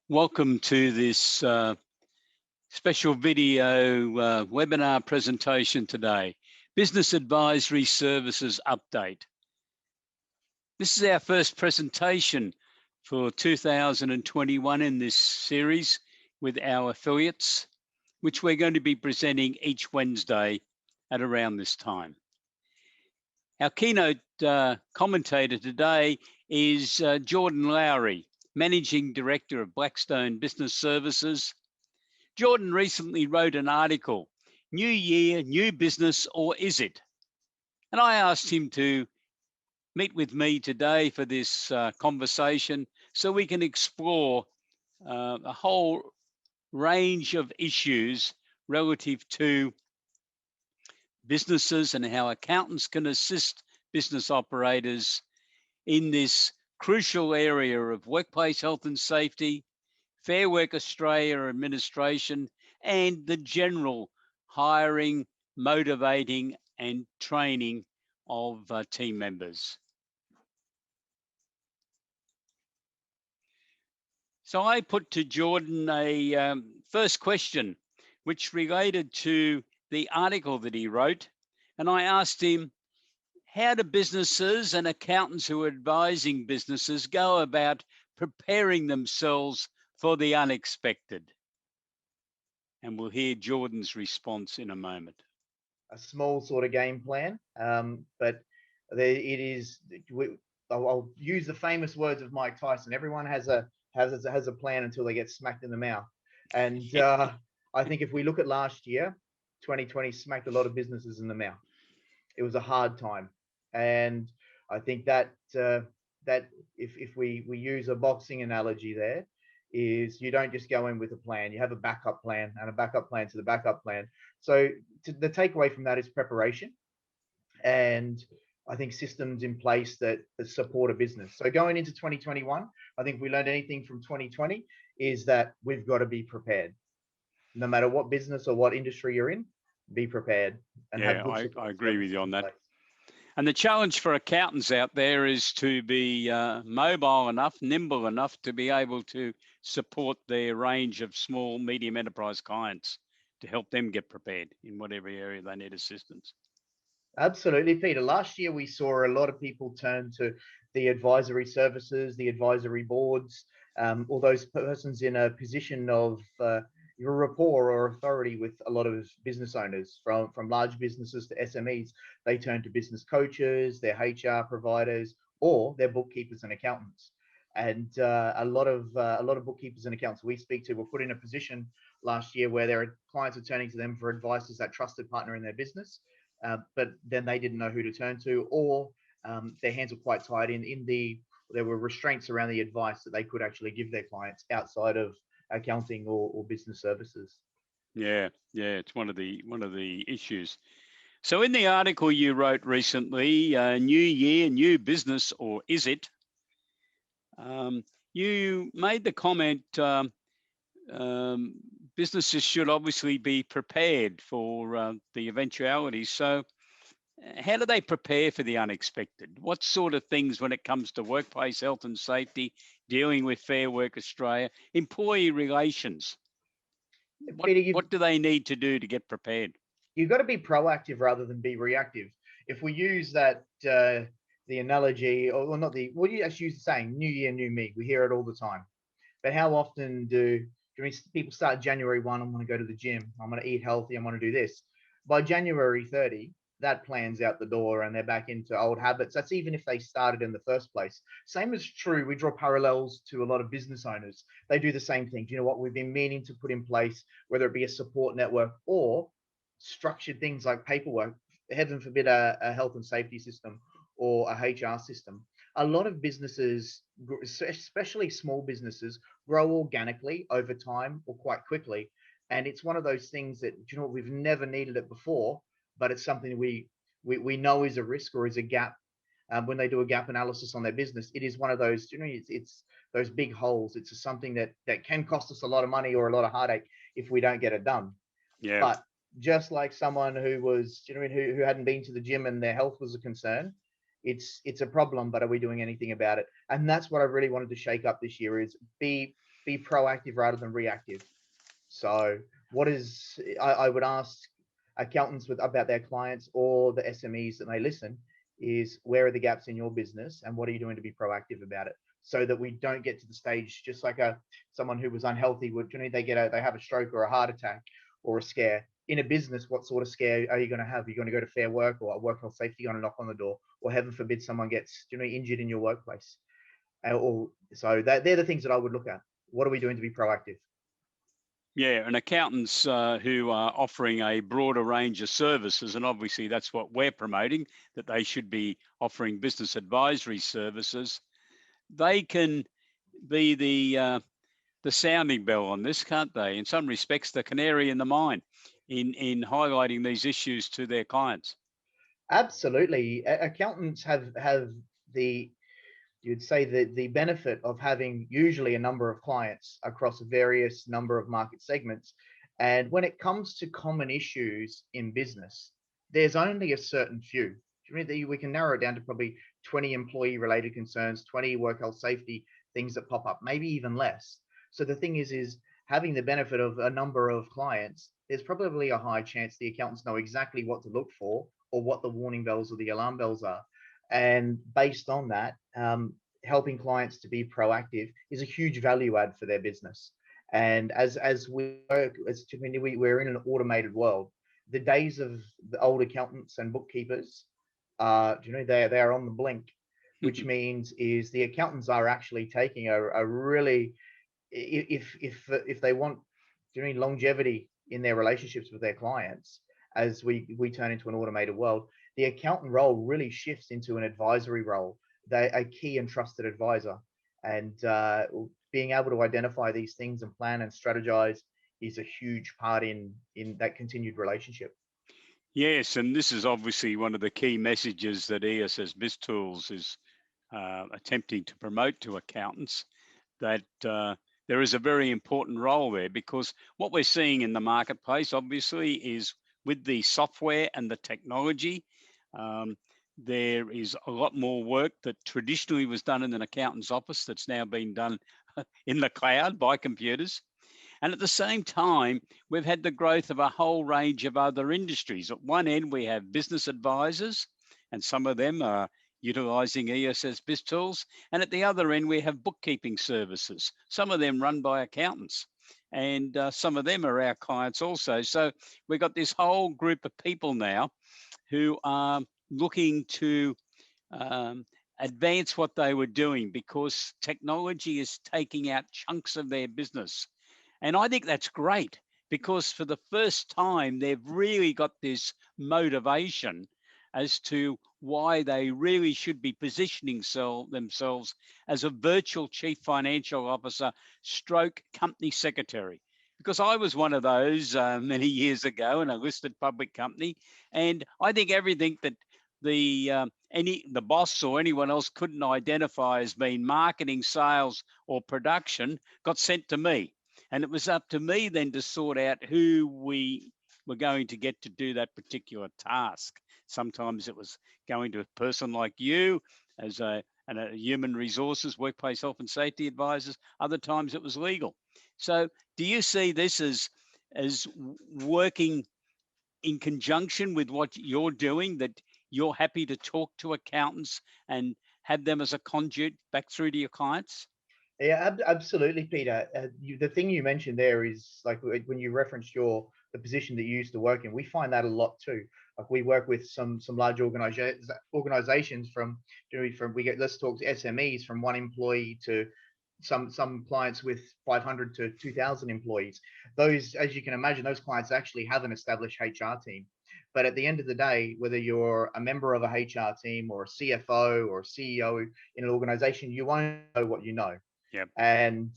Welcome to this special video webinar presentation today, Business Advisory Services Update. This is our first presentation for 2021 in this series with our affiliates, which we're going to be presenting each Wednesday at around this time. Our keynote commentator today is Jordan Lowry, Managing Director of Blackstone Business Services. Jordan recently wrote an article, New Year, New Business, or Is It? And I asked him to meet with me today for this conversation so we can explore a whole range of issues relative to businesses and how accountants can assist business operators in this crucial area of workplace health and safety, Fair Work Australia administration, and the general hiring, motivating, and training of team members. So I put to Jordan a first question, which related to the article that he wrote, and I asked him, how do businesses and accountants who are advising businesses go about preparing themselves for the unexpected? And we'll hear Jordan's response in a moment. A small sort of game plan, but it is. I'll use the famous words of Mike Tyson. Everyone has a plan until they get smacked in the mouth. And I think if we look at last year, 2020 smacked a lot of businesses in the mouth. It was a hard time, and I think that if we use a boxing analogy, there is you don't just go in with a plan. You have a backup plan and a backup plan to the backup plan. So the takeaway from that is preparation, and I think systems in place that support a business. So going into 2021, I think we learned anything from 2020 is that we've got to be prepared. No matter what business or what industry you're in, be prepared. And I agree with you on that. And the challenge for accountants out there is to be mobile enough, nimble enough to be able to support their range of small, medium enterprise clients to help them get prepared in whatever area they need assistance. Absolutely, Peter. Last year, we saw a lot of people turn to the advisory services, the advisory boards, all those persons in a position of your rapport or authority with a lot of business owners, from large businesses to SMEs. They turn to business coaches, their HR providers, or their bookkeepers and accountants. And a lot of bookkeepers and accountants we speak to were put in a position last year where their clients are turning to them for advice as that trusted partner in their business, but then they didn't know who to turn to, or their hands were quite tied there were restraints around the advice that they could actually give their clients outside of accounting or business services. Yeah, it's one of the issues. So in the article you wrote recently, New Year, New Business, or Is It? You made the comment businesses should obviously be prepared for the eventualities. So how do they prepare for the unexpected? What sort of things when it comes to workplace health and safety, dealing with Fair Work Australia, employee relations? What do they need to do to get prepared? You've got to be proactive rather than be reactive. If we use that, the analogy, or not what do you actually use the saying, New Year, New Me? We hear it all the time. But how often do people start January 1, I'm going to go to the gym, I'm going to eat healthy, I'm going to do this. By January 30, that plan's out the door and they're back into old habits. That's even if they started in the first place. Same is true. We draw parallels to a lot of business owners. They do the same thing. Do you know what we've been meaning to put in place, whether it be a support network or structured things like paperwork, heaven forbid a health and safety system or a HR system. A lot of businesses, especially small businesses, grow organically over time or quite quickly. And it's one of those things that, you know what, we've never needed it before, but it's something we know is a risk or is a gap. When they do a gap analysis on their business, it is one of those, you know, it's those big holes. It's something that can cost us a lot of money or a lot of heartache if we don't get it done. Yeah. But just like someone who was, you know, who hadn't been to the gym and their health was a concern, it's a problem, but are we doing anything about it? And that's what I really wanted to shake up this year, is be be proactive rather than reactive. So what is, I would ask accountants about their clients or the SMEs that may listen is, where are the gaps in your business and what are you doing to be proactive about it? So that we don't get to the stage, just like someone who was unhealthy would, they have a stroke or a heart attack or a scare. In a business, what sort of scare are you going to have? You're going to go to Fair Work, or Work Health Safety going to knock on the door, or heaven forbid someone gets injured in your workplace. Or so they're the things that I would look at. What are we doing to be proactive? Yeah, and accountants who are offering a broader range of services, and obviously that's what we're promoting, that they should be offering business advisory services. They can be the sounding bell on this, can't they? In some respects, the canary in the mine in highlighting these issues to their clients. Absolutely. Accountants have the, you'd say, the benefit of having usually a number of clients across a various number of market segments. And when it comes to common issues in business, there's only a certain few. Do you mean that we can narrow it down to probably 20 employee related concerns, 20 work health safety things that pop up, maybe even less. So the thing is having the benefit of a number of clients, there's probably a high chance the accountants know exactly what to look for or what the warning bells or the alarm bells are. And based on that, helping clients to be proactive is a huge value add for their business. And as we work, we're in an automated world. The days of the old accountants and bookkeepers, they are on the blink, which means is the accountants are actually taking a really, if they want longevity in their relationships with their clients, as we turn into an automated world, the accountant role really shifts into an advisory role. They a key and trusted advisor, and being able to identify these things and plan and strategize is a huge part in that continued relationship. Yes, and this is obviously one of the key messages that ESS BizTools is attempting to promote to accountants, that there is a very important role there, because what we're seeing in the marketplace, obviously, is with the software and the technology, there is a lot more work that traditionally was done in an accountant's office that's now being done in the cloud by computers. And at the same time, we've had the growth of a whole range of other industries. At one end, we have business advisors, and some of them are utilizing ESS BizTools. And at the other end, we have bookkeeping services, some of them run by accountants. And some of them are our clients also. So we've got this whole group of people now who are looking to advance what they were doing, because technology is taking out chunks of their business. And I think that's great, because for the first time, they've really got this motivation as to why they really should be positioning themselves as a virtual chief financial officer stroke company secretary. Because I was one of those many years ago in a listed public company, and I think everything that the boss or anyone else couldn't identify as being marketing, sales, or production got sent to me. And it was up to me then to sort out who we were going to get to do that particular task. Sometimes it was going to a person like you as a human resources, workplace health and safety advisors. Other times it was legal. So do you see this as working in conjunction with what you're doing, that you're happy to talk to accountants and have them as a conduit back through to your clients? Yeah, absolutely, Peter. The thing you mentioned there is like when you referenced the position that you used to work in. We find that a lot too. Like we work with some large organizations from we get, let's talk to SMEs, from one employee to some clients with 500 to 2,000 employees. Those, as you can imagine, those clients actually have an established HR team. But at the end of the day, whether you're a member of a HR team or a CFO or a CEO in an organization, you won't know what you know. Yep. And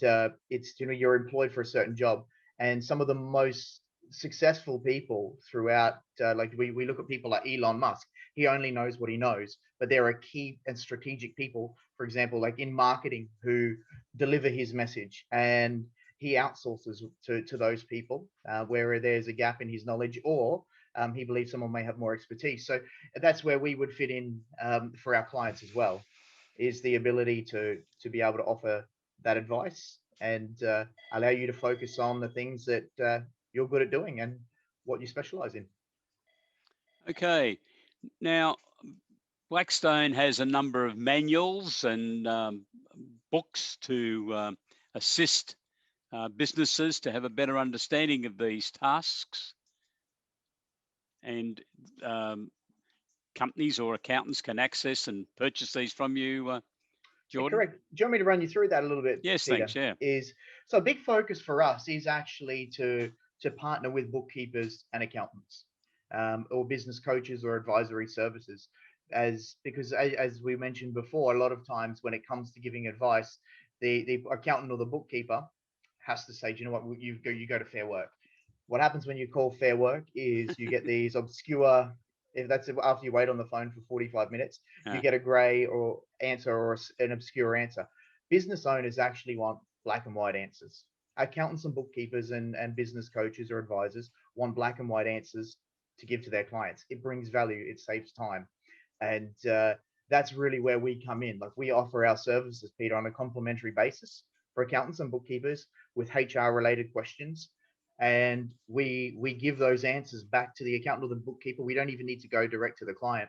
it's you're employed for a certain job, and some of the most successful people throughout, like we look at people like Elon Musk. He only knows what he knows, but there are key and strategic people, for example, like in marketing, who deliver his message, and he outsources to those people where there's a gap in his knowledge, or he believes someone may have more expertise. So that's where we would fit in for our clients as well, is the ability to be able to offer that advice and allow you to focus on the things that you're good at doing and what you specialize in. Okay. Now, Blackstone has a number of manuals and books to assist businesses to have a better understanding of these tasks. And companies or accountants can access and purchase these from you, Yeah, Jordan? correct. Do you want me to run you through that a little bit, Yes, Peter? thanks. Yeah. Is so a big focus for us is actually to partner with bookkeepers and accountants, or business coaches or advisory services, as because as we mentioned before, a lot of times when it comes to giving advice, the accountant or the bookkeeper has to say, do you know what, you go to Fair Work. What happens when you call Fair Work is you get these obscure, if that's after you wait on the phone for 45 minutes, you Yeah. get a gray or answer or an obscure answer. Business owners actually want black and white answers. Accountants and bookkeepers and business coaches or advisors want black and white answers to give to their clients. It brings value, it saves time. And that's really where we come in. Like, we offer our services, Peter, on a complimentary basis for accountants and bookkeepers with HR related questions, and we give those answers back to the accountant or the bookkeeper. We don't even need to go direct to the client.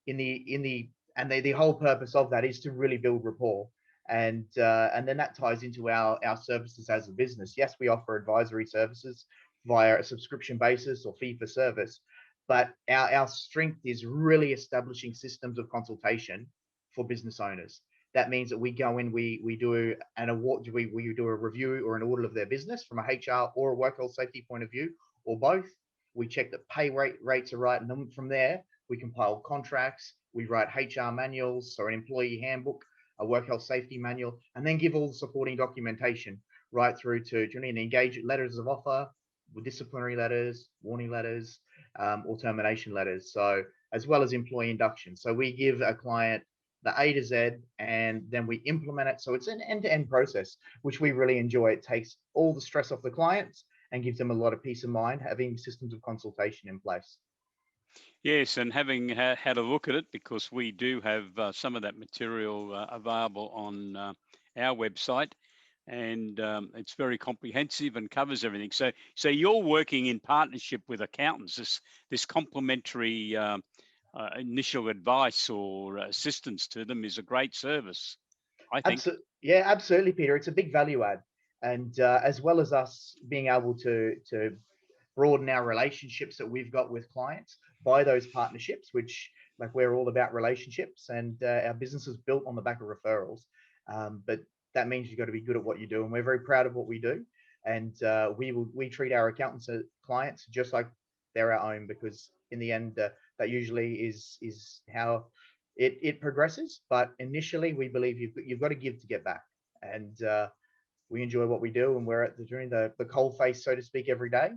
The whole purpose of that is to really build rapport, and then that ties into our services as a business. Yes, we offer advisory services via a subscription basis or fee for service, but our strength is really establishing systems of consultation for business owners. That means that we go in, we do an award, we do a review or an audit of their business from a HR or a work health safety point of view, or both. We check that rates are right, and then from there we compile contracts, we write HR manuals, so an employee handbook, a work health safety manual, and then give all the supporting documentation right through to engage letters of offer, disciplinary letters, warning letters, or termination letters. So, as well as employee induction. So we give a client the A to Z, and then we implement it. So it's an end-to-end process, which we really enjoy. It takes all the stress off the clients and gives them a lot of peace of mind having systems of consultation in place. Yes, and having had a look at it, because we do have some of that material available on our website, and it's very comprehensive and covers everything. So you're working in partnership with accountants. This complementary initial advice or assistance to them is a great service, I think. Absolutely, yeah, absolutely, Peter. It's a big value add, and as well as us being able to broaden our relationships that we've got with clients by those partnerships, which, like, we're all about relationships, and our business is built on the back of referrals. But that means you've got to be good at what you do, and we're very proud of what we do. And we treat our accountants as clients just like they're our own, because in the end, that usually is how it progresses. But initially, we believe you've got to give to get back, and we enjoy what we do, and we're at during the coal face, so to speak, every day.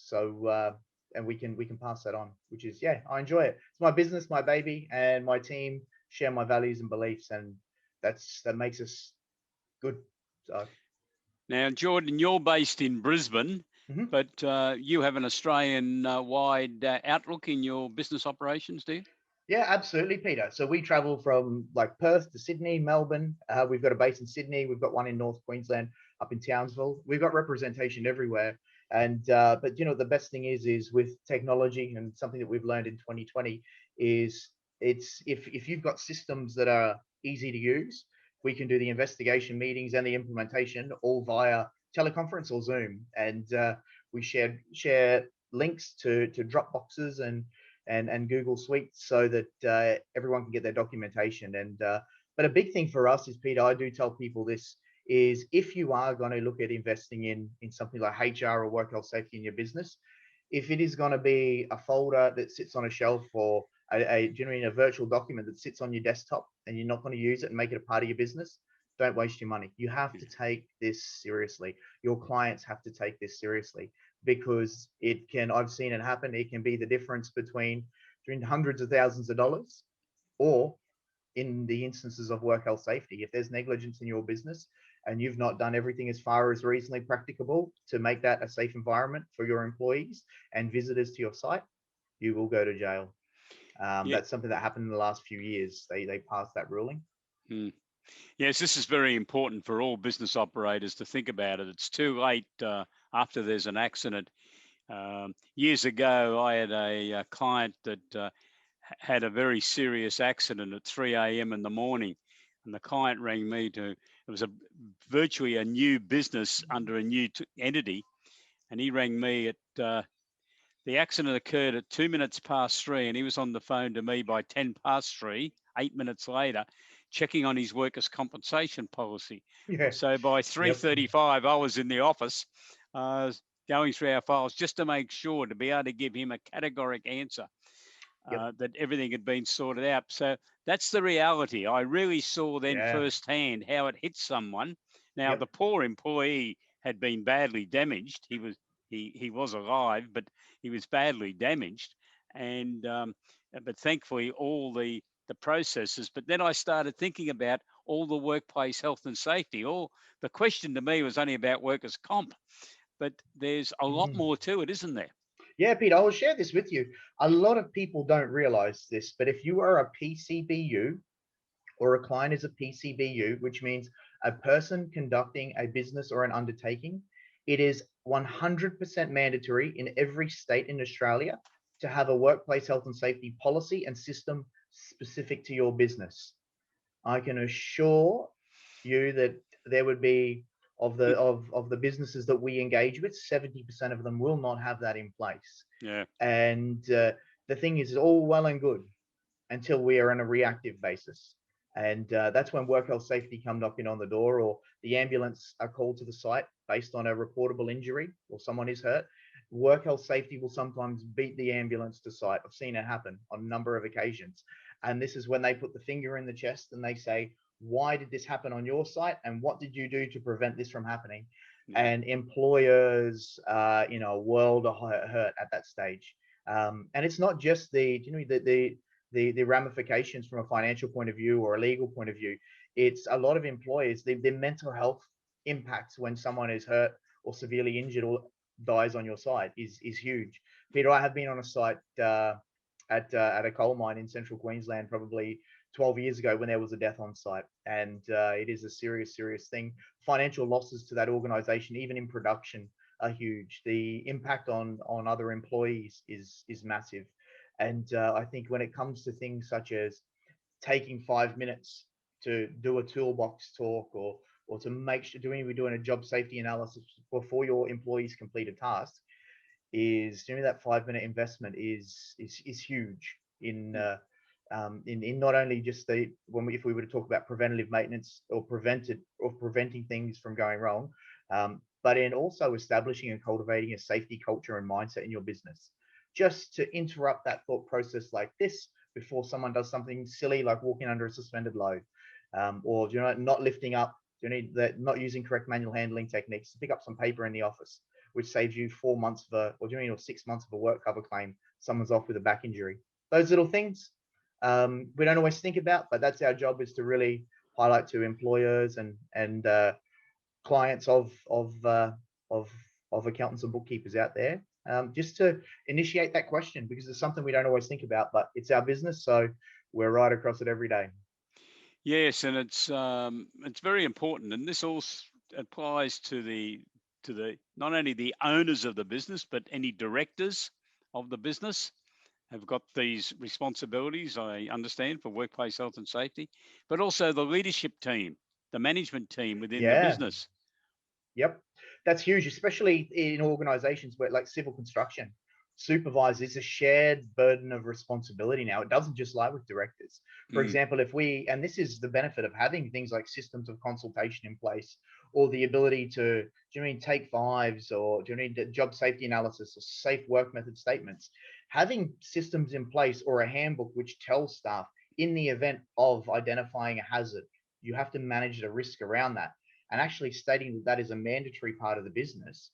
So and we can pass that on, which is, yeah, I enjoy it. It's my business, my baby, and my team share my values and beliefs, and that makes us good. So Now, Jordan, you're based in Brisbane, mhm. but you have an Australian wide outlook in your business operations, do you? Yeah, absolutely, Peter. So we travel from like Perth to Sydney, Melbourne. We've got a base in Sydney. We've got one in North Queensland, up in Townsville. We've got representation everywhere. And but the best thing is with technology, and something that we've learned in 2020 is, it's if you've got systems that are easy to use, we can do the investigation meetings and the implementation all via teleconference or Zoom. And we share links to Dropboxes and Google Suites, so that everyone can get their documentation. And but a big thing for us is, Peter, I do tell people this, is if you are going to look at investing in something like HR or work health safety in your business, if it is going to be a folder that sits on a shelf, or generally a virtual document that sits on your desktop, and you're not going to use it and make it a part of your business, don't waste your money. You have to take this seriously. Your clients have to take this seriously, because I've seen it happen. It can be the difference between hundreds of thousands of dollars, or in the instances of work health safety, if there's negligence in your business and you've not done everything as far as reasonably practicable to make that a safe environment for your employees and visitors to your site, you will go to jail. Yeah. That's something that happened in the last few years. They passed that ruling. Mm. Yes, this is very important for all business operators to think about it. It's too late after there's an accident. Years ago, I had a client that had a very serious accident at 3 a.m. in the morning. And the client rang me it was virtually a new business under a new entity. And he rang me the accident occurred at 2 minutes past 3, and he was on the phone to me by 10 past 3, 8 minutes later, checking on his workers' compensation policy. Yeah. So by Yep. 3:35, I was in the office going through our files just to make sure to be able to give him a categoric answer Yep. that everything had been sorted out. So that's the reality. I really saw then Yeah. firsthand how it hit someone. Now, Yep. the poor employee had been badly damaged. He was alive, but he was badly damaged. And but thankfully, all the processes. But then I started thinking about all the workplace health and safety. All the question to me was only about workers' comp, but there's a lot Mhm. more to it, isn't there? Yeah, Pete, I will share this with you. A lot of people don't realize this, but if you are a PCBU or a client is a PCBU, which means a person conducting a business or an undertaking, it is 100% mandatory in every state in Australia to have a workplace health and safety policy and system specific to your business. I can assure you that there would be of the businesses that we engage with, 70% of them will not have that in place. Yeah. And the thing is, all well and good until we are on a reactive basis. And that's when work health safety come knocking on the door, or the ambulance are called to the site based on a reportable injury or someone is hurt. Work health safety will sometimes beat the ambulance to site. I've seen it happen on a number of occasions. And this is when they put the finger in the chest and they say, why did this happen on your site? And what did you do to prevent this from happening? Yeah. And employers, a world of hurt at that stage. And it's not just the ramifications from a financial point of view or a legal point of view. It's a lot of employers, their mental health impacts when someone is hurt or severely injured or dies on your site is huge. Peter, I have been on a site at a coal mine in central Queensland probably 12 years ago when there was a death on site, and it is a serious thing. Financial losses to that organization, even in production, are huge. The impact on other employees is massive. And I think when it comes to things such as taking 5 minutes to do a toolbox talk, or to make sure we're doing a job safety analysis before your employees complete a task, is doing that 5 minute investment is huge in not only just if we were to talk about preventative maintenance or preventing things from going wrong, but in also establishing and cultivating a safety culture and mindset in your business, just to interrupt that thought process like this before someone does something silly like walking under a suspended load, or not lifting up, not using correct manual handling techniques to pick up some paper in the office, which saves you 4 months or 6 months of a work cover claim. Someone's off with a back injury. Those little things we don't always think about, but that's our job, is to really highlight to employers and clients of accountants and bookkeepers out there, just to initiate that question, because it's something we don't always think about, but it's our business, so we're right across it every day. Yes, and it's very important, and this also applies to the not only the owners of the business, but any directors of the business have got these responsibilities, I understand, for workplace health and safety, but also the leadership team, the management team within the Yeah. business. Yep, that's huge, especially in organizations where, like civil construction, supervisors, it's a shared burden of responsibility now. It doesn't just lie with directors. For Mm, example, and this is the benefit of having things like systems of consultation in place, or the ability to, do you mean take fives, or do you need job safety analysis or safe work method statements? Having systems in place or a handbook which tells staff in the event of identifying a hazard, you have to manage the risk around that, and actually stating that that is a mandatory part of the business.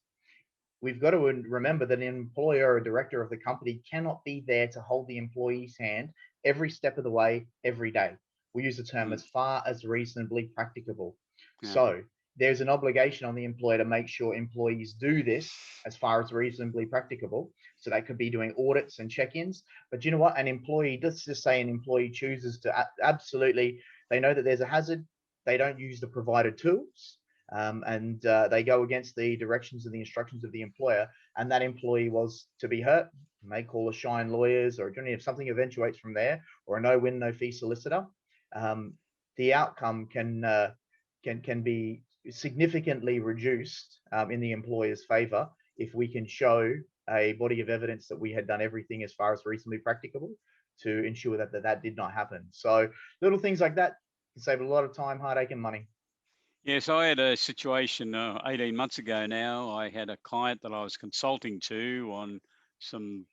We've got to remember that an employer or a director of the company cannot be there to hold the employee's hand every step of the way, every day. We use the term mm, as far as reasonably practicable. yeah. So there's an obligation on the employer to make sure employees do this as far as reasonably practicable. So they could be doing audits and check-ins. But you know what? Let's just say an employee chooses to absolutely, they know that there's a hazard, they don't use the provided tools, and they go against the directions and the instructions of the employer, and that employee was to be hurt, may call a Shine lawyers, or if something eventuates from there, or a no-win, no-fee solicitor, the outcome can be significantly reduced in the employer's favor if we can show a body of evidence that we had done everything as far as reasonably practicable to ensure that did not happen. So little things like that can save a lot of time, heartache, and money. Yes, I had a situation 18 months ago now. I had a client that I was consulting to on some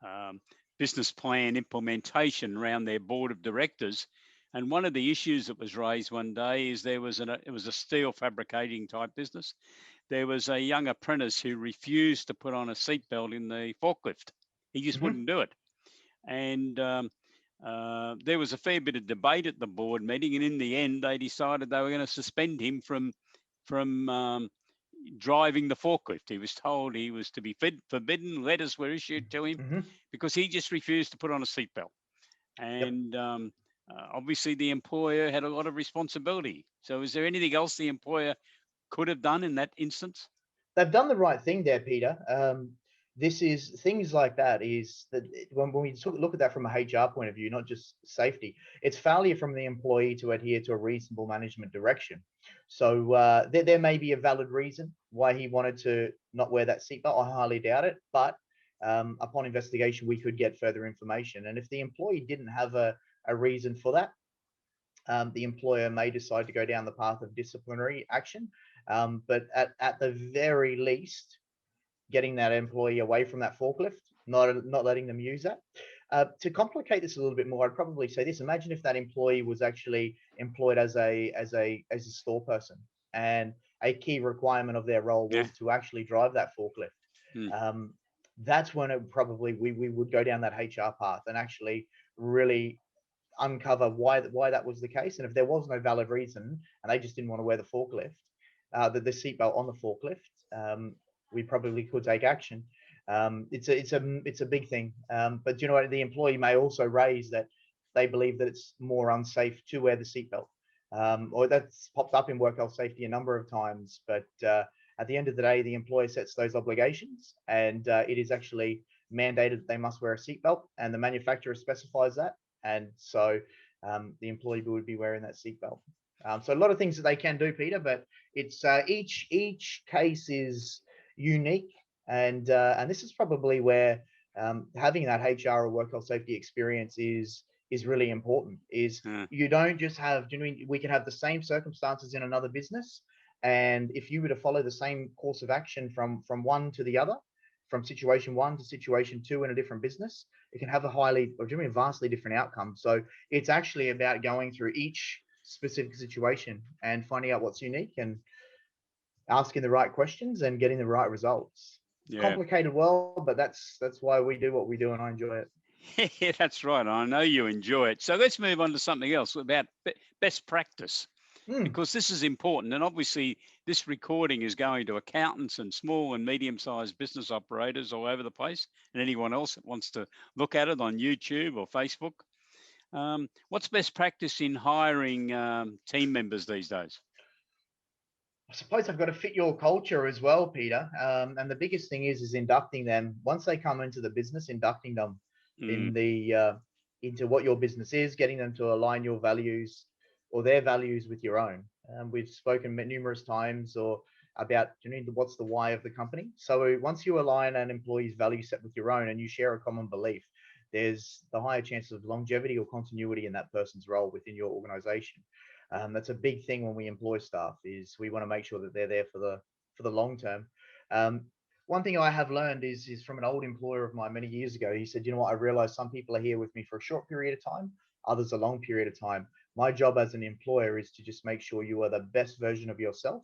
um, business plan implementation around their board of directors. And one of the issues that was raised one day is it was a steel fabricating type business. There was a young apprentice who refused to put on a seatbelt in the forklift. He just wouldn't do it. And there was a fair bit of debate at the board meeting, and in the end, they decided they were going to suspend him from driving the forklift. He was told he was to be forbidden. Letters were issued to him because he just refused to put on a seatbelt. And obviously, the employer had a lot of responsibility. So, is there anything else the employer could have done in that instance? They've done the right thing there, Peter. This is things like that is that when we look at that from a HR point of view, not just safety, it's failure from the employee to adhere to a reasonable management direction. So there may be a valid reason why he wanted to not wear that seatbelt. I highly doubt it, but upon investigation, we could get further information. And if the employee didn't have a reason for that, the employer may decide to go down the path of disciplinary action. But at the very least, getting that employee away from that forklift, not letting them use that. To complicate this a little bit more, I'd probably say this: imagine if that employee was actually employed as a store person, and a key requirement of their role was to actually drive that forklift. That's when it probably we would go down that HR path and actually really uncover why that was the case. And if there was no valid reason and they just didn't want to wear the forklift, the seatbelt on the forklift, we probably could take action. It's a big thing, but you know what? The employee may also raise that they believe that it's more unsafe to wear the seatbelt, or that's popped up in work health safety a number of times. But at the end of the day, the employer sets those obligations, and it is actually mandated that they must wear a seatbelt, and the manufacturer specifies that, and so the employee would be wearing that seatbelt. So a lot of things that they can do, Peter, but it's each case is unique, and this is probably where having that HR or work health safety experience is really important. You don't just have, we can have the same circumstances in another business, and if you were to follow the same course of action from one to the other, from situation one to situation two in a different business, it can have a vastly different outcome. So it's actually about going through each specific situation and finding out what's unique and asking the right questions and getting the right results. It's complicated world, but that's why we do what we do, and I enjoy it. Yeah, that's right. I know you enjoy it. So let's move on to something else about best practice, because this is important. And obviously, this recording is going to accountants and small and medium-sized business operators all over the place, and anyone else that wants to look at it on YouTube or Facebook. What's best practice in hiring team members these days? I suppose I've got to fit your culture as well, Peter. And the biggest thing is inducting them once they come into the business, inducting them into what your business is, getting them to align your values or their values with your own. We've spoken numerous times about what's the why of the company. So once you align an employee's value set with your own and you share a common belief, there's the higher chances of longevity or continuity in that person's role within your organization. That's a big thing when we employ staff, is we want to make sure that they're there for the long term. One thing I have learned is from an old employer of mine many years ago. He said, you know what, I realized some people are here with me for a short period of time, others a long period of time. My job as an employer is to just make sure you are the best version of yourself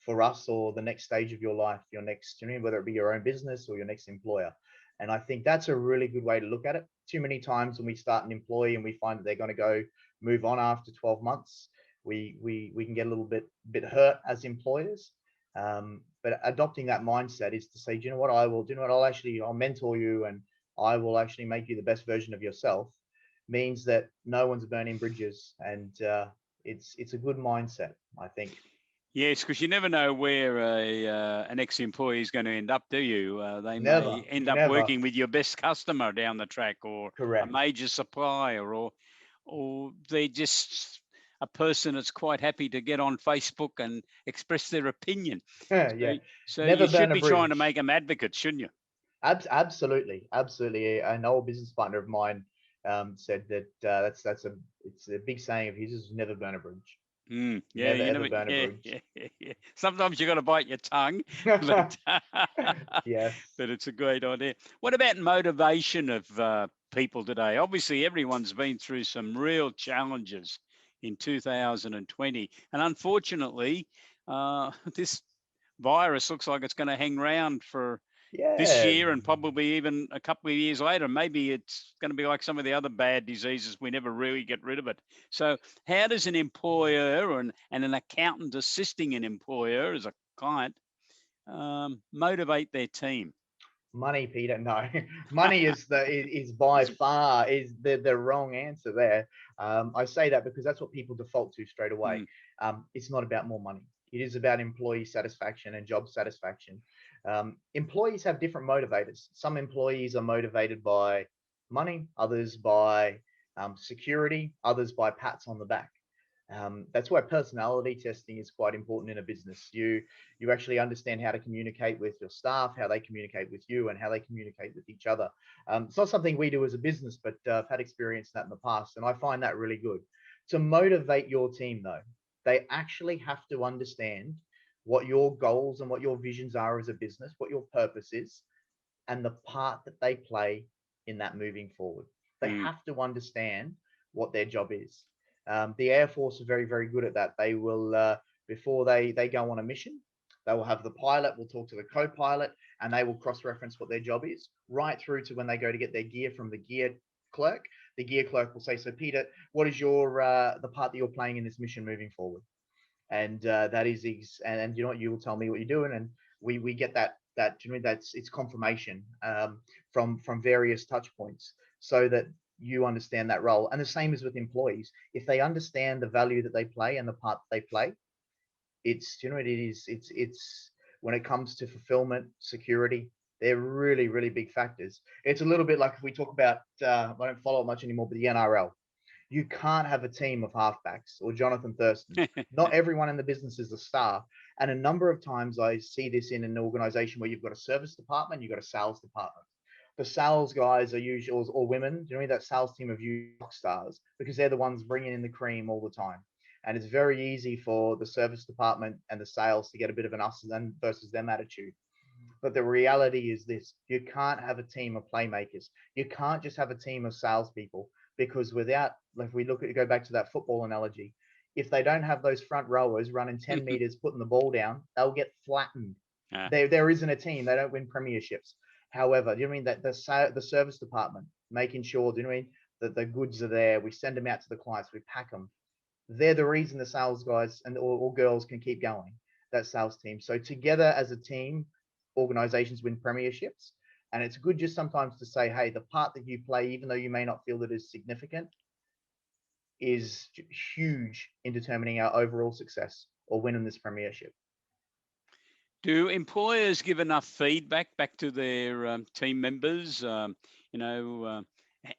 for us or the next stage of your life, your next, whether it be your own business or your next employer. And I think that's a really good way to look at it. Too many times when we start an employee and we find that they're going to move on after 12 months, we can get a little bit hurt as employers. But adopting that mindset is to say, do you know what, I'll mentor you, and I will actually make you the best version of yourself, means that no one's burning bridges, and it's a good mindset, I think. Yes, because you never know where an ex-employee is going to end up, do you? They may Never, end up never. working with your best customer down the track, or a Correct. major supplier, or they're just a person that's quite happy to get on Facebook and express their opinion. So, Yeah. so you Never should burn a be trying to bridge. make them advocates, shouldn't you? Absolutely, absolutely. An old business partner of mine said that it's a big saying of his is never burn a bridge. Yeah, Never you ever never. burn a Yeah, bridge. yeah, yeah, yeah. Sometimes you got to bite your tongue, but Yes. but it's a great idea. What about motivation of people today? Obviously, everyone's been through some real challenges in 2020, and unfortunately, this virus looks like it's going to hang around for this Yeah. year and probably even a couple of years later. Maybe it's going to be like some of the other bad diseases. We never really get rid of it. So, how does an employer and an accountant assisting an employer as a client motivate their team? Money, Peter. No, money is by far is the wrong answer there. I say that because that's what people default to straight away. Mm, It's not about more money. It is about employee satisfaction and job satisfaction. Employees have different motivators. Some employees are motivated by money, others by security, others by pats on the back. That's why personality testing is quite important in a business. You actually understand how to communicate with your staff, how they communicate with you, and how they communicate with each other. It's not something we do as a business, but I've had experience in that in the past, and I find that really good. To motivate your team, though, they actually have to understand what your goals and what your visions are as a business, what your purpose is, and the part that they play in that moving forward. They mm, have to understand what their job is. The Air Force are very, very good at that. They will, before they go on a mission, they will have the pilot, will talk to the co-pilot, and they will cross-reference what their job is, right through to when they go to get their gear from the gear clerk. The gear clerk will say, "So, Peter, what is your the part that you're playing in this mission moving forward?" And that is and you know what, you will tell me what you're doing, and we get that you know that's it's confirmation from various touch points, so that you understand that role. And the same is with employees. If they understand the value that they play and the part that they play, it's you know it is it's when it comes to fulfillment, security, they're really, really big factors. It's a little bit like if we talk about I don't follow it much anymore, but the NRL. You can't have a team of halfbacks or Jonathan Thurstons. Not everyone in the business is a star. And a number of times I see this in an organization where you've got a service department, you've got a sales department. The sales guys are usually, or women, you know, that sales team of rock stars, because they're the ones bringing in the cream all the time. And it's very easy for the service department and the sales to get a bit of an us and versus them attitude. But the reality is this: you can't have a team of playmakers. You can't just have a team of salespeople, because without, if we go back to that football analogy, if they don't have those front rowers running 10 meters, putting the ball down, they'll get flattened. ah, There isn't a team. They don't win premierships. However, do you know what I mean that the service department making sure, do you know what I mean, that the goods are there? We send them out to the clients. We pack them. They're the reason the sales guys and or girls can keep going. That sales team. So together as a team, organizations win premierships. And it's good just sometimes to say, hey, the part that you play, even though you may not feel that is significant, is huge in determining our overall success or winning this premiership. do employers give enough feedback back to their team members? You know,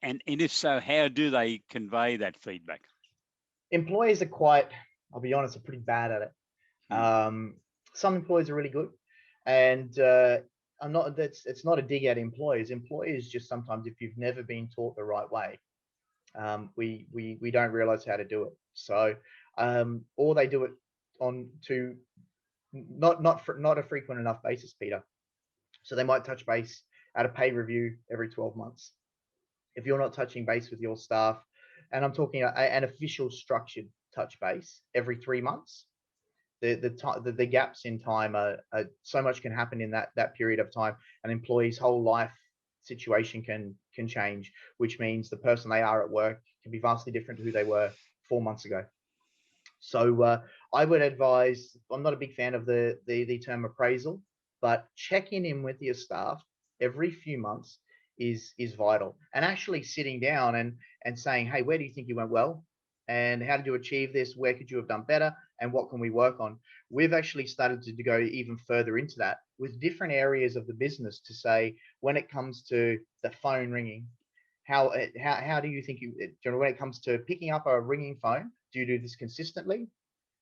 and if so, how do they convey that feedback? Employees are quite, I'll be honest, are pretty bad at it. Mm, Some employees are really good, and I'm not. It's not a dig at employees. Employees just sometimes, if you've never been taught the right way, we don't realize how to do it. So, or they do it on to not a frequent enough basis, Peter. So they might touch base at a pay review every 12 months. If you're not touching base with your staff, and I'm talking an official structured touch base every 3 months, the gaps in time are so much can happen in that period of time. An employee's whole life situation can change, which means the person they are at work can be vastly different to who they were 4 months ago. So I would advise. I'm not a big fan of the term appraisal, but checking in with your staff every few months is vital. And actually sitting down and saying, hey, where do you think you went well? and how did you achieve this? Where could you have done better? And what can we work on? We've actually started to go even further into that with different areas of the business to say, when it comes to the phone ringing, how do you think when it comes to picking up a ringing phone, do you do this consistently?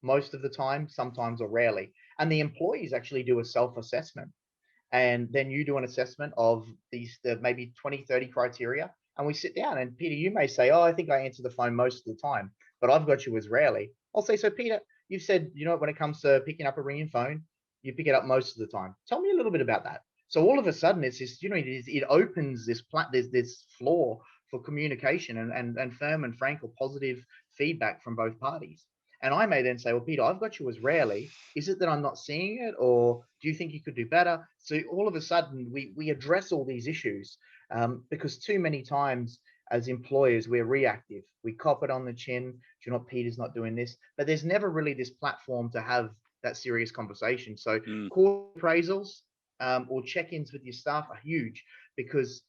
Most of the time, sometimes, or rarely. And the employees actually do a self-assessment, and then you do an assessment of the maybe 20, 30 criteria, and we sit down. And Peter, you may say, oh, I think I answer the phone most of the time, but I've got you as rarely. I'll say, so Peter, you've said, when it comes to picking up a ringing phone, you pick it up most of the time. Tell me a little bit about that. So all of a sudden it's this, it opens this floor for communication and firm and frank or positive feedback from both parties. And I may then say, well, Peter, I've got you as rarely. Is it that I'm not seeing it, or do you think you could do better? So all of a sudden, we address all these issues, because too many times as employers, we're reactive. We cop it on the chin. Peter's not doing this, but there's never really this platform to have that serious conversation. So core appraisals, or check-ins with your staff are huge, because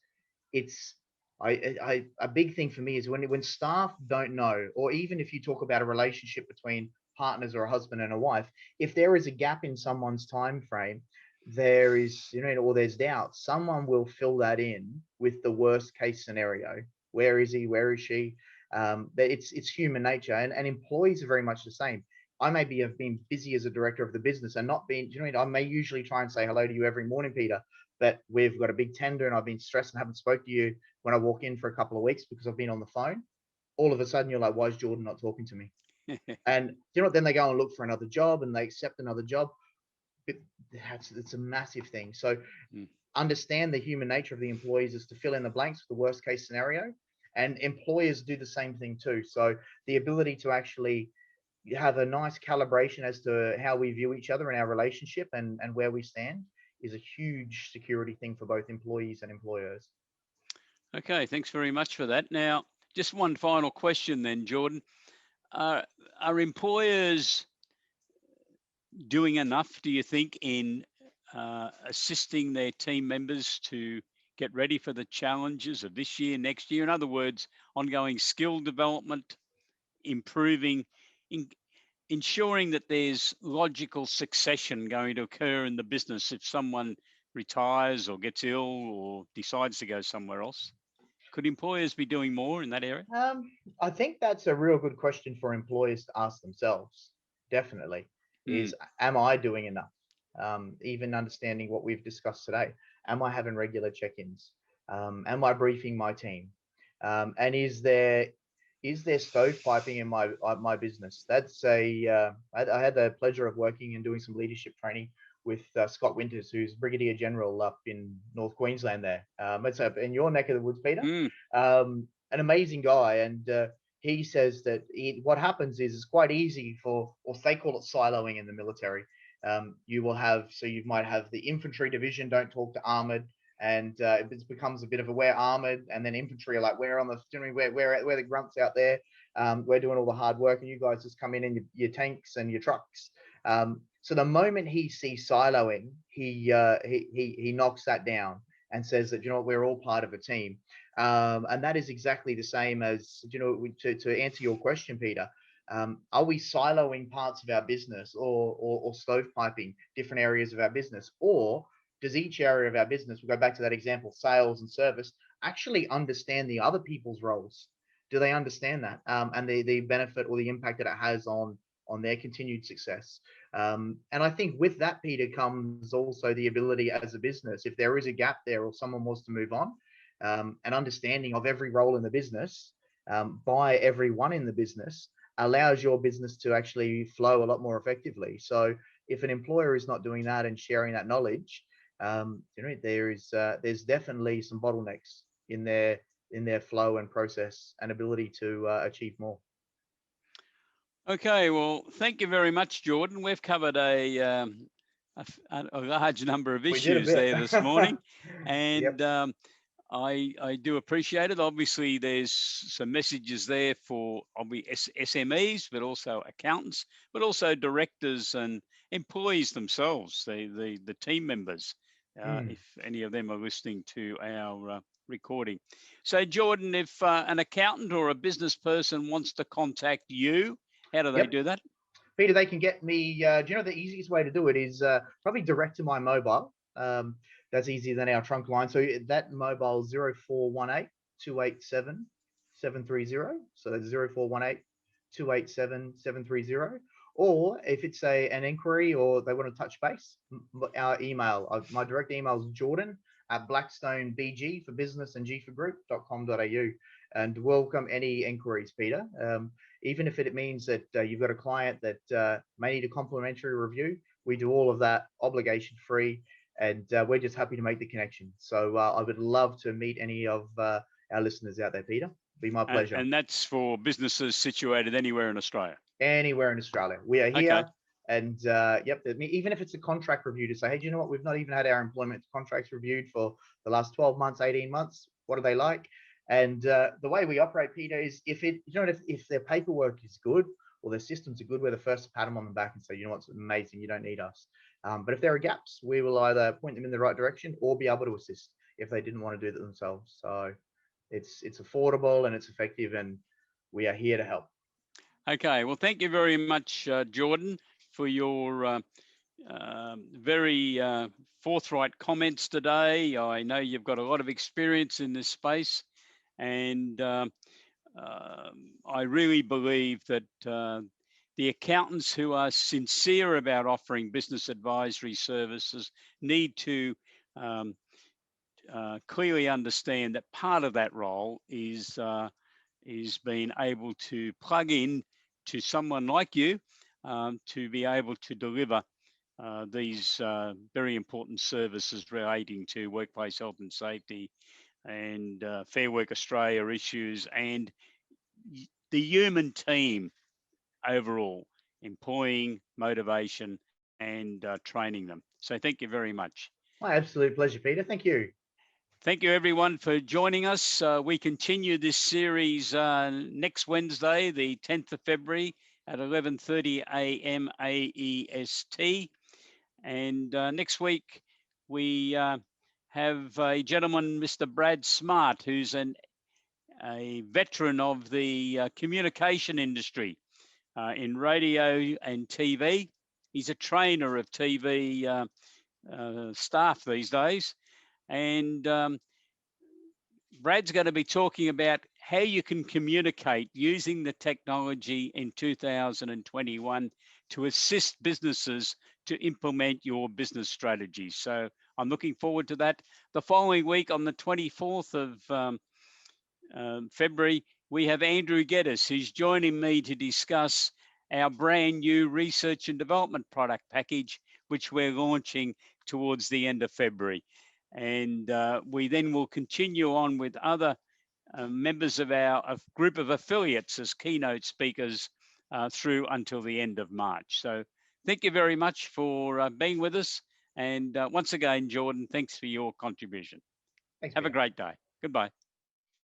it's a big thing for me is when staff don't know, or even if you talk about a relationship between partners or a husband and a wife, if there is a gap in someone's time frame, there is, or there's doubt, someone will fill that in with the worst case scenario. Where is he? Where is she? It's human nature, and employees are very much the same. I maybe have been busy as a director of the business and not been, I may usually try and say hello to you every morning, Peter, but we've got a big tender and I've been stressed and haven't spoke to you when I walk in for a couple of weeks because I've been on the phone. All of a sudden you're like, why is Jordan not talking to me? And then they go and look for another job and they accept another job. It's a massive thing. So understand the human nature of the employees is to fill in the blanks with the worst case scenario, and employers do the same thing too. So the ability to actually have a nice calibration as to how we view each other in our relationship and where we stand is a huge security thing for both employees and employers. Okay, thanks very much for that. Now, just one final question then, Jordan. Are employers doing enough, do you think, in assisting their team members to get ready for the challenges of this year, next year? In other words, ongoing skill development, improving, ensuring that there's logical succession going to occur in the business if someone retires or gets ill or decides to go somewhere else. Could employers be doing more in that area? I think that's a real good question for employers to ask themselves. Definitely, is am I doing enough? Even understanding what we've discussed today. Am I having regular check-ins? Am I briefing my team? And is there stovepiping in my business? That's I had the pleasure of working and doing some leadership training with Scott Winters, who's Brigadier General up in North Queensland there. It's up in your neck of the woods, Peter. An amazing guy. And he says that what happens is it's quite easy or they call it siloing in the military. You might have the infantry division don't talk to armored, and it becomes a bit of a we're armored, and then infantry are like, we're on the, we're the grunts out there. We're doing all the hard work, and you guys just come in your tanks and your trucks. So the moment he sees siloing, he knocks that down and says that, we're all part of a team. And that is exactly the same as, to answer your question, Peter. Are we siloing parts of our business or stovepiping different areas of our business? Or does each area of our business, we'll go back to that example, sales and service, actually understand the other people's roles? Do they understand that and the benefit or the impact that it has on their continued success? And I think with that, Peter, comes also the ability as a business, if there is a gap there or someone wants to move on, an understanding of every role in the business by everyone in the business allows your business to actually flow a lot more effectively. So if an employer is not doing that and sharing that knowledge, there's definitely some bottlenecks in their flow and process and ability to achieve more. Okay, well, thank you very much, Jordan. We've covered a large number of issues there this morning, and yep. I do appreciate it. Obviously, there's some messages there for SMEs, but also accountants, but also directors and employees themselves, the team members. if any of them are listening to our recording. So Jordan, if an accountant or a business person wants to contact you, how do they do that? Peter, they can get me. Do you know the easiest way to do it is probably direct to my mobile. That's easier than our trunk line. So that mobile 0418 287 730. So that's 0418 287 730. Or if it's an inquiry or they want to touch base, our email, my direct email is jordan@blackstonebg for business and g for group.com.au, and welcome any inquiries, Peter. Even if it means that you've got a client that may need a complimentary review, we do all of that obligation free, and we're just happy to make the connection. So I would love to meet any of our listeners out there, Peter. Be my pleasure. And that's for businesses situated anywhere in Australia? Anywhere in Australia. We are here. Okay. And yep, even if it's a contract review to say, hey, do you know what? We've not even had our employment contracts reviewed for the last 12 months, 18 months. What are they like? And the way we operate, Peter, is if their paperwork is good or their systems are good, we're the first to pat them on the back and say, you know what's amazing, you don't need us. But if there are gaps, we will either point them in the right direction or be able to assist if they didn't want to do it themselves. So it's affordable and it's effective, and we are here to help. Okay, well, thank you very much, Jordan, for your very forthright comments today. I know you've got a lot of experience in this space, and I really believe that the accountants who are sincere about offering business advisory services need to clearly understand that part of that role is being able to plug in to someone like you to be able to deliver these very important services relating to workplace health and safety and Fair Work Australia issues and the human team overall, employing, motivation, and training them. So thank you very much. My absolute pleasure, Peter. Thank you. Thank you, everyone, for joining us. We continue this series next Wednesday, the 10th of February at 11:30 a.m. AEST. And next week, we have a gentleman, Mr. Brad Smart, who's a veteran of the communication industry in radio and TV. He's a trainer of TV staff these days. And Brad's going to be talking about how you can communicate using the technology in 2021 to assist businesses to implement your business strategy. So I'm looking forward to that. The following week, on the 24th of February, we have Andrew Geddes, who's joining me to discuss our brand new research and development product package, which we're launching towards the end of February. And we then will continue on with other members of our group of affiliates as keynote speakers through until the end of March. So thank you very much for being with us. And once again, Jordan, thanks for your contribution. Thanks, Have a great day. Goodbye.